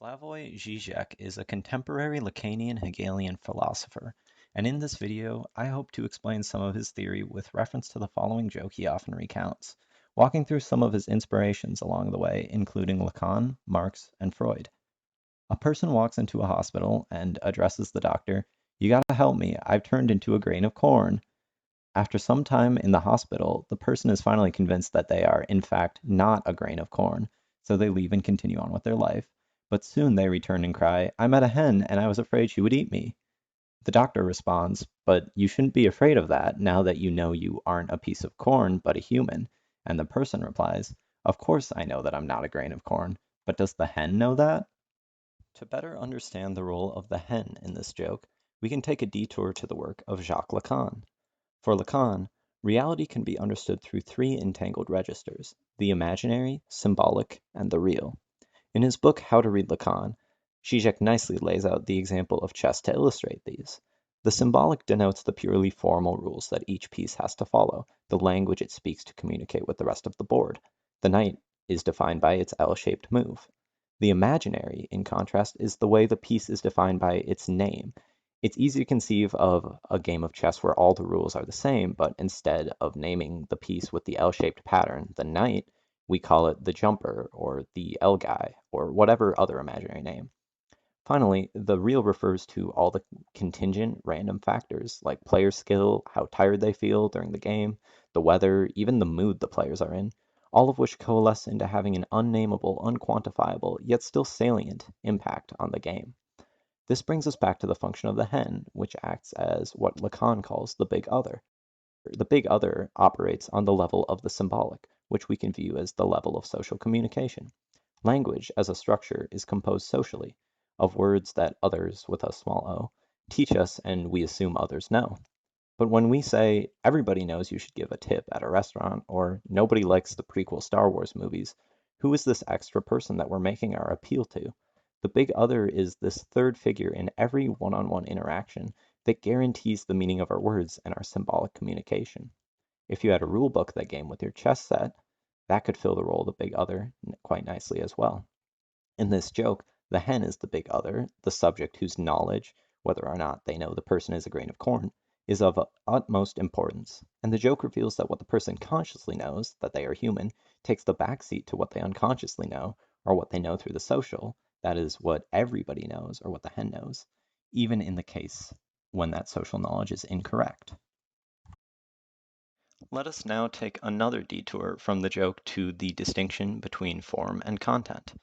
Slavoj Žižek is a contemporary Lacanian Hegelian philosopher, and in this video I hope to explain some of his theory with reference to the following joke he often recounts, walking through some of his inspirations along the way, including Lacan, Marx, and Freud. A person walks into a hospital and addresses the doctor, "You gotta help me, I've turned into a grain of corn." After some time in the hospital, the person is finally convinced that they are, in fact, not a grain of corn, so they leave and continue on with their life. But soon they return and cry, "I met a hen and I was afraid she would eat me." The doctor responds, "But you shouldn't be afraid of that now that you know you aren't a piece of corn, but a human." And the person replies, "Of course I know that I'm not a grain of corn, but does the hen know that?" To better understand the role of the hen in this joke, we can take a detour to the work of Jacques Lacan. For Lacan, reality can be understood through three entangled registers: the imaginary, symbolic, and the real. In his book How to Read Lacan, Žižek nicely lays out the example of chess to illustrate these. The symbolic denotes the purely formal rules that each piece has to follow, the language it speaks to communicate with the rest of the board. The knight is defined by its L-shaped move. The imaginary, in contrast, is the way the piece is defined by its name. It's easy to conceive of a game of chess where all the rules are the same, but instead of naming the piece with the L-shaped pattern, the knight, we call it the jumper or the L guy or whatever other imaginary name. Finally, the real refers to all the contingent random factors like player skill, how tired they feel during the game, the weather, even the mood the players are in, all of which coalesce into having an unnameable, unquantifiable, yet still salient impact on the game. This brings us back to the function of the hen, which acts as what Lacan calls the big other. The big other operates on the level of the symbolic, which we can view as the level of social communication. Language, as a structure, is composed socially, of words that others, with a small o, teach us and we assume others know. But when we say, "Everybody knows you should give a tip at a restaurant," or "Nobody likes the prequel Star Wars movies," who is this extra person that we're making our appeal to? The big other is this third figure in every one-on-one interaction that guarantees the meaning of our words and our symbolic communication. If you had a rule book that game with your chess set, that could fill the role of the big other quite nicely as well. In this joke, the hen is the big other, the subject whose knowledge, whether or not they know the person is a grain of corn, is of utmost importance. And the joke reveals that what the person consciously knows, that they are human, takes the backseat to what they unconsciously know, or what they know through the social, that is, what everybody knows, or what the hen knows, even in the case when that social knowledge is incorrect. Let us now take another detour from the joke to the distinction between form and content.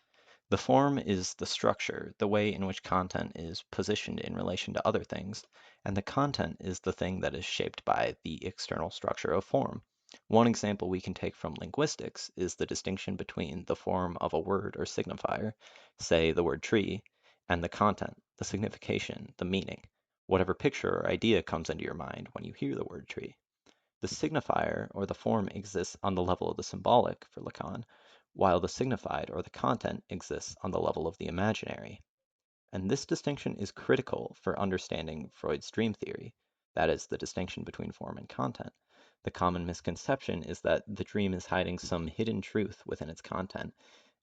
The form is the structure, the way in which content is positioned in relation to other things, and the content is the thing that is shaped by the external structure of form. One example we can take from linguistics is the distinction between the form of a word or signifier, say the word tree, and the content, the signification, the meaning, whatever picture or idea comes into your mind when you hear the word tree. The signifier or the form exists on the level of the symbolic for Lacan, while the signified or the content exists on the level of the imaginary. And this distinction is critical for understanding Freud's dream theory, that is, the distinction between form and content. The common misconception is that the dream is hiding some hidden truth within its content,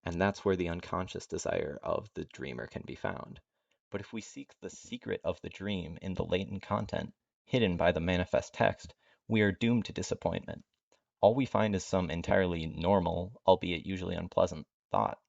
and that's where the unconscious desire of the dreamer can be found. But if we seek the secret of the dream in the latent content, hidden by the manifest text, we are doomed to disappointment. All we find is some entirely normal, albeit usually unpleasant, thought.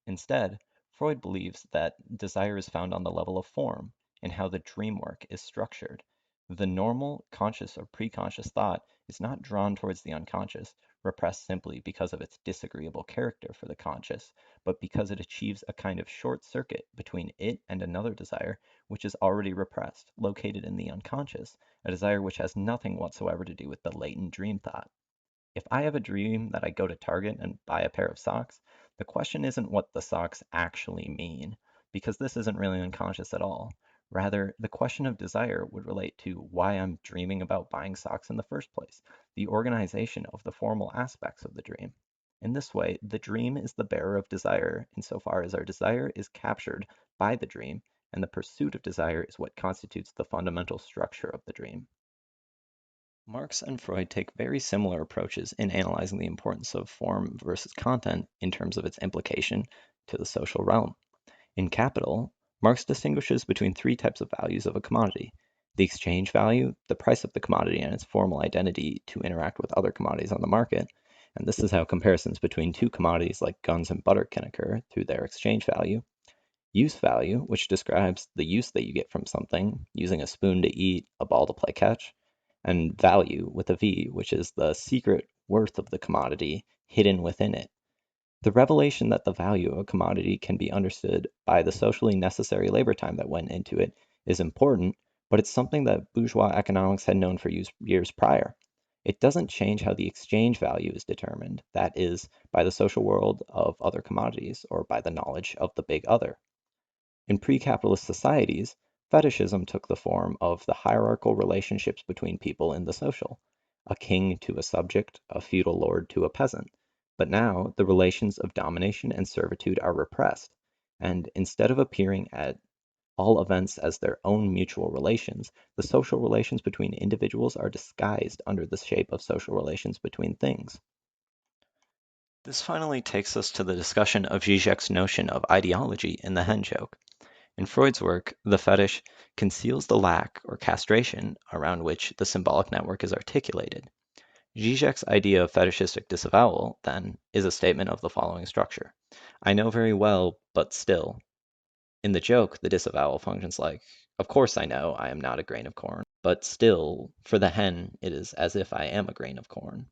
Instead, Freud believes that desire is found on the level of form, in how the dream work is structured. The normal, conscious or preconscious thought is not drawn towards the unconscious, repressed simply because of its disagreeable character for the conscious, but because it achieves a kind of short circuit between it and another desire which is already repressed, located in the unconscious, a desire which has nothing whatsoever to do with the latent dream thought. If I have a dream that I go to Target and buy a pair of socks, the question isn't what the socks actually mean, because this isn't really unconscious at all. Rather, the question of desire would relate to why I'm dreaming about buying socks in the first place, the organization of the formal aspects of the dream. In this way, the dream is the bearer of desire insofar as our desire is captured by the dream, and the pursuit of desire is what constitutes the fundamental structure of the dream. Marx and Freud take very similar approaches in analyzing the importance of form versus content in terms of its implication to the social realm. In Capital, Marx distinguishes between three types of values of a commodity: the exchange value, the price of the commodity and its formal identity to interact with other commodities on the market, and this is how comparisons between two commodities like guns and butter can occur through their exchange value; use value, which describes the use that you get from something, using a spoon to eat, a ball to play catch; and value with a V, which is the secret worth of the commodity hidden within it. The revelation that the value of a commodity can be understood by the socially necessary labor time that went into it is important, but it's something that bourgeois economics had known for years prior. It doesn't change how the exchange value is determined, that is, by the social world of other commodities or by the knowledge of the big other. In pre-capitalist societies, fetishism took the form of the hierarchical relationships between people in the social, a king to a subject, a feudal lord to a peasant. But now the relations of domination and servitude are repressed, and instead of appearing at all events as their own mutual relations, the social relations between individuals are disguised under the shape of social relations between things. This finally takes us to the discussion of Zizek's notion of ideology in the hen joke. In Freud's work, the fetish conceals the lack or castration around which the symbolic network is articulated. Zizek's idea of fetishistic disavowal, then, is a statement of the following structure: I know very well, but still. In the joke, the disavowal functions like, of course I know I am not a grain of corn, but still, for the hen, it is as if I am a grain of corn.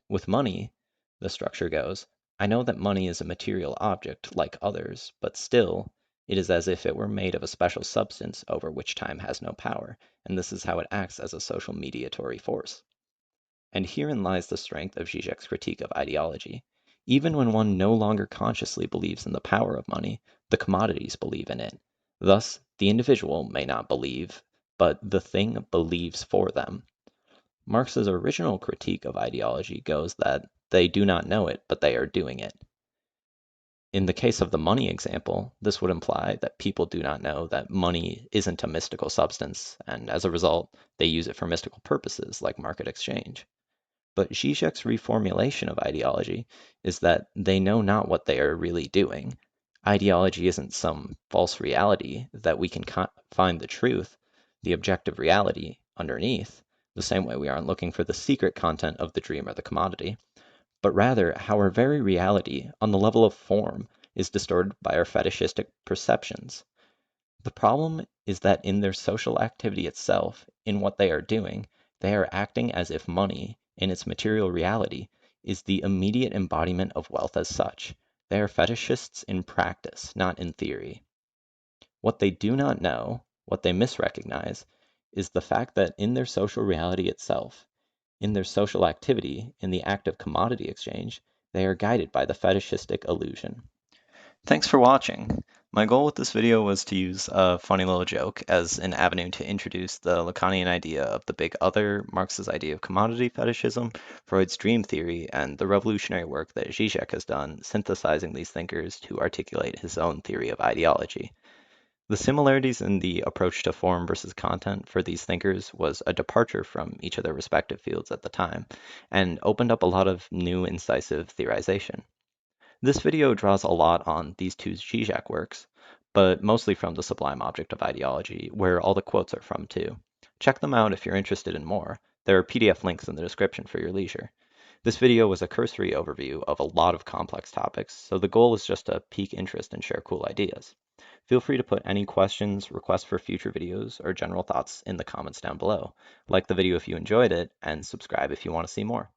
With money, the structure goes, I know that money is a material object like others, but still, it is as if it were made of a special substance over which time has no power, and this is how it acts as a social mediatory force. And herein lies the strength of Zizek's critique of ideology. Even when one no longer consciously believes in the power of money, the commodities believe in it. Thus, the individual may not believe, but the thing believes for them. Marx's original critique of ideology goes that they do not know it, but they are doing it. In the case of the money example, this would imply that people do not know that money isn't a mystical substance, and as a result, they use it for mystical purposes like market exchange. But Zizek's reformulation of ideology is that they know not what they are really doing. Ideology isn't some false reality that we can find the truth, the objective reality, underneath, the same way we aren't looking for the secret content of the dream or the commodity, but rather how our very reality, on the level of form, is distorted by our fetishistic perceptions. The problem is that in their social activity itself, in what they are doing, they are acting as if money, in its material reality, is the immediate embodiment of wealth as such. They are fetishists in practice, not in theory. What they do not know, what they misrecognize, is the fact that in their social reality itself, in their social activity, in the act of commodity exchange, they are guided by the fetishistic illusion. Thanks for watching. My goal with this video was to use a funny little joke as an avenue to introduce the Lacanian idea of the big other, Marx's idea of commodity fetishism, Freud's dream theory, and the revolutionary work that Žižek has done synthesizing these thinkers to articulate his own theory of ideology. The similarities in the approach to form versus content for these thinkers was a departure from each of their respective fields at the time, and opened up a lot of new incisive theorization. This video draws a lot on these two Žižek works, but mostly from the Sublime Object of Ideology, where all the quotes are from too. Check them out if you're interested in more. There are PDF links in the description for your leisure. This video was a cursory overview of a lot of complex topics, so the goal is just to pique interest and share cool ideas. Feel free to put any questions, requests for future videos, or general thoughts in the comments down below. Like the video if you enjoyed it, and subscribe if you want to see more.